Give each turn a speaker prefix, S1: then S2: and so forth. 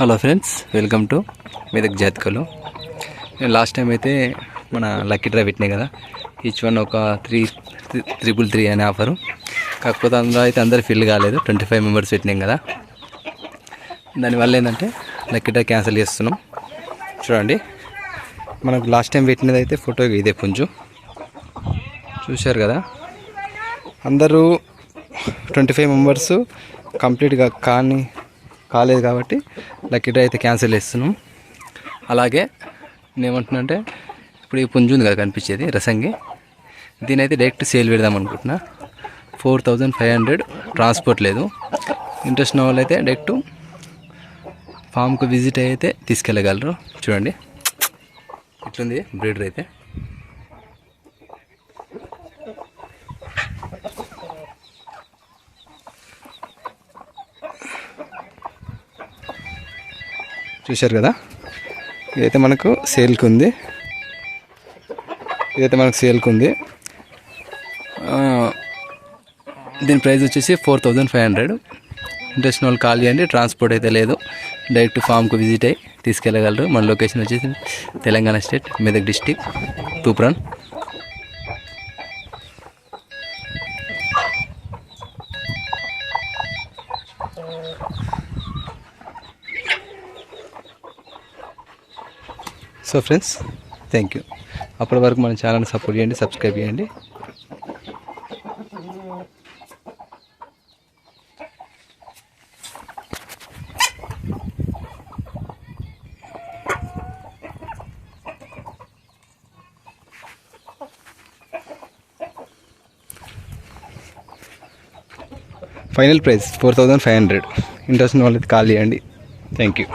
S1: Hello friends, welcome to Medak జాతకలు. నేను last time అయితే మన లక్కీ డ్రైవ్ పెట్టినాయి కదా, ఈచ్ వన్ ఒక 333 అనే ఆఫరు. కాకపోతే అందులో అయితే అందరు ఫిల్ కాలేదు, 25 మెంబర్స్ పెట్టినాం కదా. దానివల్ల ఏంటంటే లక్కీ డ్రైవ్ క్యాన్సిల్ చేస్తున్నాం. చూడండి, మనకు లాస్ట్ టైం పెట్టినది అయితే ఫోటో ఇదే పుంజు చూశారు కదా. అందరూ 25 మెంబర్స్ కంప్లీట్గా కాలేదు కాబట్టి లక్కీ డ్రైవ్ అయితే క్యాన్సిల్ చేస్తున్నాం. అలాగే నేనేమంటున్నా అంటే, ఇప్పుడు ఈ పుంజు ఉంది కదా కనిపించేది రసంగి, దీని అయితే డైరెక్ట్ సేల్ పెడదాం అనుకుంటున్నా. 4500 ట్రాన్స్పోర్ట్ లేదు. ఇంట్రెస్ట్ ఉన్న వాళ్ళు అయితే డైరెక్ట్ ఫామ్కు విజిట్ అయితే తీసుకెళ్ళగలరు. చూడండి ఇట్లుంది బ్రీడర్ అయితే. చూశారు కదా, ఇదైతే మనకు సేల్కి ఉంది. దీని ప్రైస్ వచ్చేసి 4500. ఇంట్రెస్ట్ వాళ్ళు కాల్ చేయండి. ట్రాన్స్పోర్ట్ అయితే లేదు, డైరెక్ట్ ఫామ్కు విజిట్ అయ్యి తీసుకెళ్ళగలరు. మన లొకేషన్ వచ్చేసి Telangana state, Medak district, Toopran. So friends, thank you. అప్పటి వరకు మన ఛానల్ని సపోర్ట్ చేయండి, సబ్స్క్రైబ్ చేయండి. Final price 4500. ఇంట్రెస్ట్ ఉన్న వాళ్ళకి కాల్ చేయండి. Thank you.